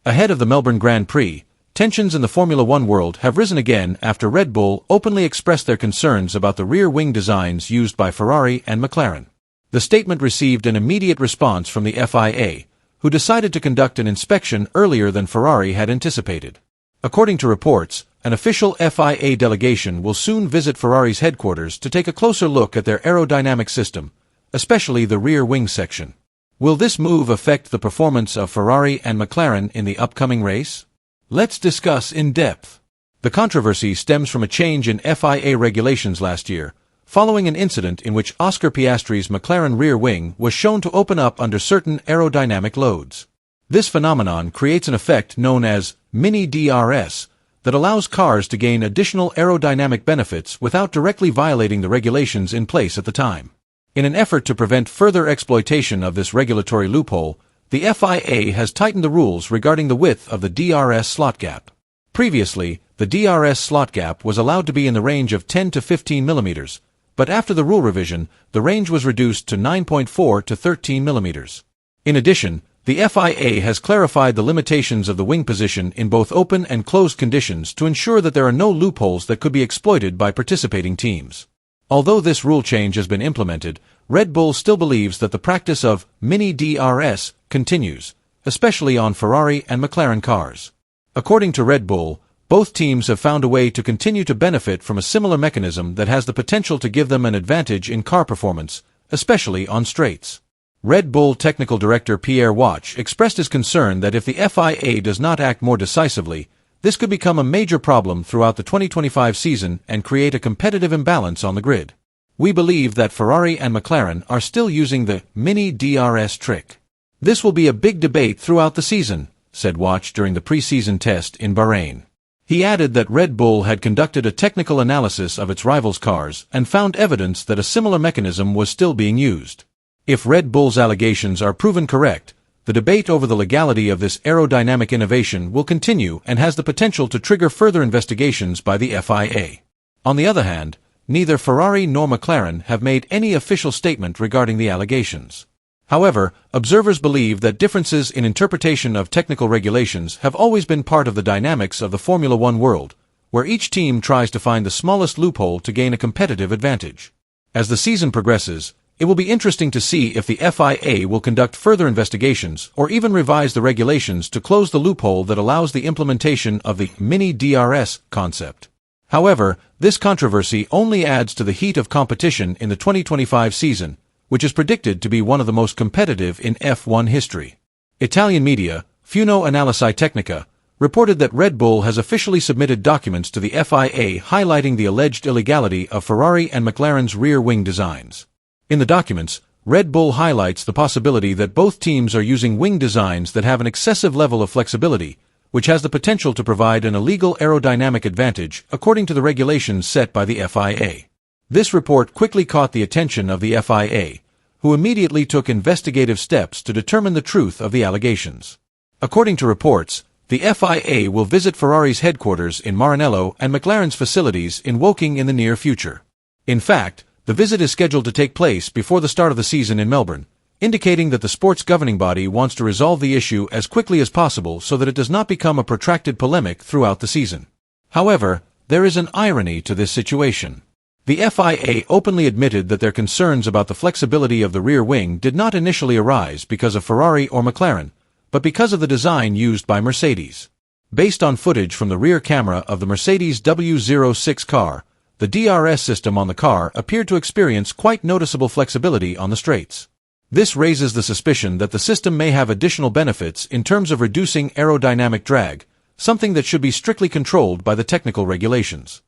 Ahead of the Melbourne Grand Prix, tensions in the Formula One world have risen again after Red Bull openly expressed their concerns about the rear wing designs used by Ferrari and McLaren. The statement received an immediate response from the FIA, who decided to conduct an inspection earlier than Ferrari had anticipated. According to reports, an official FIA delegation will soon visit Ferrari's headquarters to take a closer look at their aerodynamic system, especially the rear wing section. Will this move affect the performance of Ferrari and McLaren in the upcoming race? Let's discuss in depth. The controversy stems from a change in FIA regulations last year, following an incident in which Oscar Piastri's McLaren rear wing was shown to open up under certain aerodynamic loads. This phenomenon creates an effect known as mini DRS that allows cars to gain additional aerodynamic benefits without directly violating the regulations in place at the time. In an effort to prevent further exploitation of this regulatory loophole, the FIA has tightened the rules regarding the width of the DRS slot gap. Previously, the DRS slot gap was allowed to be in the range of 10 to 15 millimeters, but after the rule revision, the range was reduced to 9.4 to 13 millimeters. In addition, the FIA has clarified the limitations of the wing position in both open and closed conditions to ensure that there are no loopholes that could be exploited by participating teams. Although this rule change has been implemented, Red Bull still believes that the practice of mini DRS continues, especially on Ferrari and McLaren cars. According to Red Bull, both teams have found a way to continue to benefit from a similar mechanism that has the potential to give them an advantage in car performance, especially on straights. Red Bull Technical Director Pierre Watch expressed his concern that if the FIA does not act more decisively, this could become a major problem throughout the 2025 season and create a competitive imbalance on the grid. We believe that Ferrari and McLaren are still using the mini DRS trick. This will be a big debate throughout the season, said Watch during the pre-season test in Bahrain. He added that Red Bull had conducted a technical analysis of its rivals' cars and found evidence that a similar mechanism was still being used. If Red Bull's allegations are proven correct, the debate over the legality of this aerodynamic innovation will continue and has the potential to trigger further investigations by the FIA. On the other hand, neither Ferrari nor McLaren have made any official statement regarding the allegations. However, observers believe that differences in interpretation of technical regulations have always been part of the dynamics of the Formula One world, where each team tries to find the smallest loophole to gain a competitive advantage. As the season progresses, it will be interesting to see if the FIA will conduct further investigations or even revise the regulations to close the loophole that allows the implementation of the mini DRS concept. However, this controversy only adds to the heat of competition in the 2025 season, which is predicted to be one of the most competitive in F1 history. Italian media, Funo Analisi Tecnica, reported that Red Bull has officially submitted documents to the FIA highlighting the alleged illegality of Ferrari and McLaren's rear wing designs. In the documents, Red Bull highlights the possibility that both teams are using wing designs that have an excessive level of flexibility, which has the potential to provide an illegal aerodynamic advantage according to the regulations set by the FIA. This report quickly caught the attention of the FIA, who immediately took investigative steps to determine the truth of the allegations. According to reports, the FIA will visit Ferrari's headquarters in Maranello and McLaren's facilities in Woking in the near future. In fact, the visit is scheduled to take place before the start of the season in Melbourne, indicating that the sport's governing body wants to resolve the issue as quickly as possible so that it does not become a protracted polemic throughout the season. However, there is an irony to this situation. The FIA openly admitted that their concerns about the flexibility of the rear wing did not initially arise because of Ferrari or McLaren, but because of the design used by Mercedes. Based on footage from the rear camera of the Mercedes W06 car, the DRS system on the car appeared to experience quite noticeable flexibility on the straights. This raises the suspicion that the system may have additional benefits in terms of reducing aerodynamic drag, something that should be strictly controlled by the technical regulations.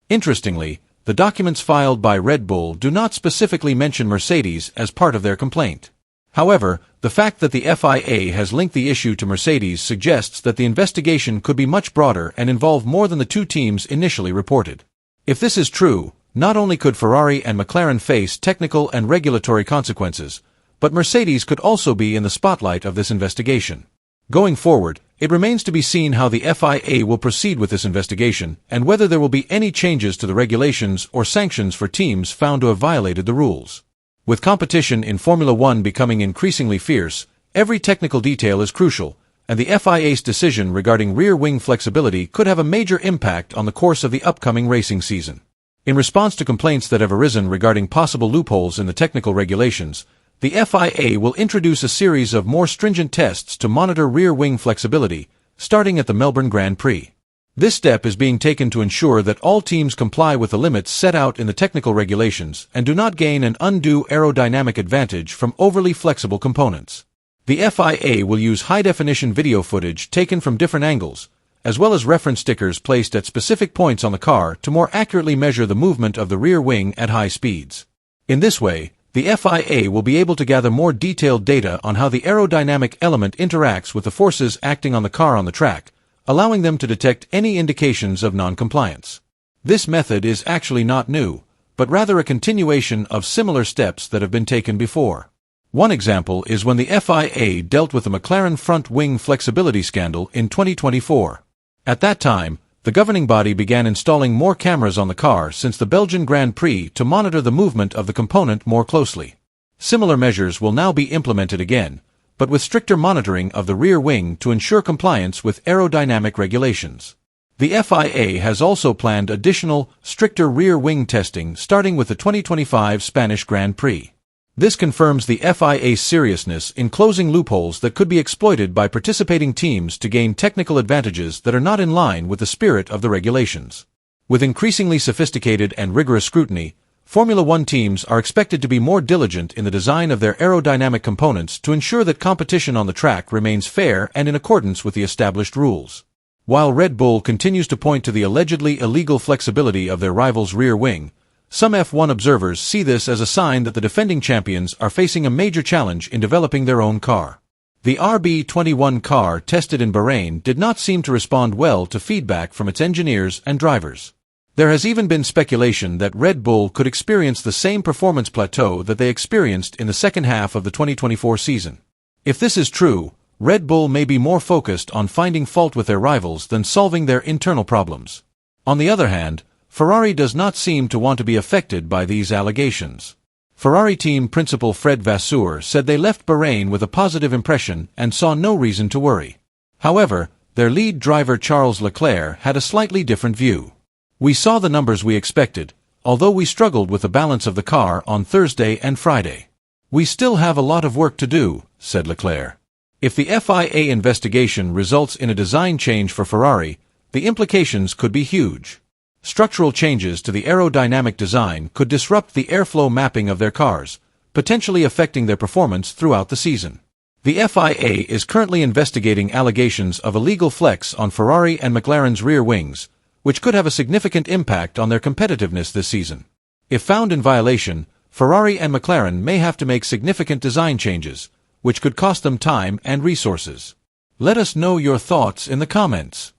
Interestingly, the documents filed by Red Bull do not specifically mention Mercedes as part of their complaint. However, the fact that the FIA has linked the issue to Mercedes suggests that the investigation could be much broader and involve more than the two teams initially reported. If this is true, not only could Ferrari and McLaren face technical and regulatory consequences, but Mercedes could also be in the spotlight of this investigation. Going forward, it remains to be seen how the FIA will proceed with this investigation and whether there will be any changes to the regulations or sanctions for teams found to have violated the rules. With competition in Formula One becoming increasingly fierce, every technical detail is crucial, and the FIA's decision regarding rear wing flexibility could have a major impact on the course of the upcoming racing season. In response to complaints that have arisen regarding possible loopholes in the technical regulations, the FIA will introduce a series of more stringent tests to monitor rear wing flexibility, starting at the Melbourne Grand Prix. This step is being taken to ensure that all teams comply with the limits set out in the technical regulations and do not gain an undue aerodynamic advantage from overly flexible components. The FIA will use high-definition video footage taken from different angles, as well as reference stickers placed at specific points on the car to more accurately measure the movement of the rear wing at high speeds. In this way, the FIA will be able to gather more detailed data on how the aerodynamic element interacts with the forces acting on the car on the track, allowing them to detect any indications of non-compliance. This method is actually not new, but rather a continuation of similar steps that have been taken before. One example is when the FIA dealt with the McLaren front wing flexibility scandal in 2024. At that time, the governing body began installing more cameras on the car since the Belgian Grand Prix to monitor the movement of the component more closely. Similar measures will now be implemented again, but with stricter monitoring of the rear wing to ensure compliance with aerodynamic regulations. The FIA has also planned additional, stricter rear wing testing starting with the 2025 Spanish Grand Prix. This confirms the FIA's seriousness in closing loopholes that could be exploited by participating teams to gain technical advantages that are not in line with the spirit of the regulations. With increasingly sophisticated and rigorous scrutiny, Formula One teams are expected to be more diligent in the design of their aerodynamic components to ensure that competition on the track remains fair and in accordance with the established rules. While Red Bull continues to point to the allegedly illegal flexibility of their rival's rear wing, some F1 observers see this as a sign that the defending champions are facing a major challenge in developing their own car. The RB21 car tested in Bahrain did not seem to respond well to feedback from its engineers and drivers. There has even been speculation that Red Bull could experience the same performance plateau that they experienced in the second half of the 2024 season. If this is true, Red Bull may be more focused on finding fault with their rivals than solving their internal problems. On the other hand, Ferrari does not seem to want to be affected by these allegations. Ferrari team principal Fred Vasseur said they left Bahrain with a positive impression and saw no reason to worry. However, their lead driver Charles Leclerc had a slightly different view. "We saw the numbers we expected, although we struggled with the balance of the car on Thursday and Friday. We still have a lot of work to do," said Leclerc. If the FIA investigation results in a design change for Ferrari, the implications could be huge. Structural changes to the aerodynamic design could disrupt the airflow mapping of their cars, potentially affecting their performance throughout the season. The FIA is currently investigating allegations of illegal flex on Ferrari and McLaren's rear wings, which could have a significant impact on their competitiveness this season. If found in violation, Ferrari and McLaren may have to make significant design changes, which could cost them time and resources. Let us know your thoughts in the comments.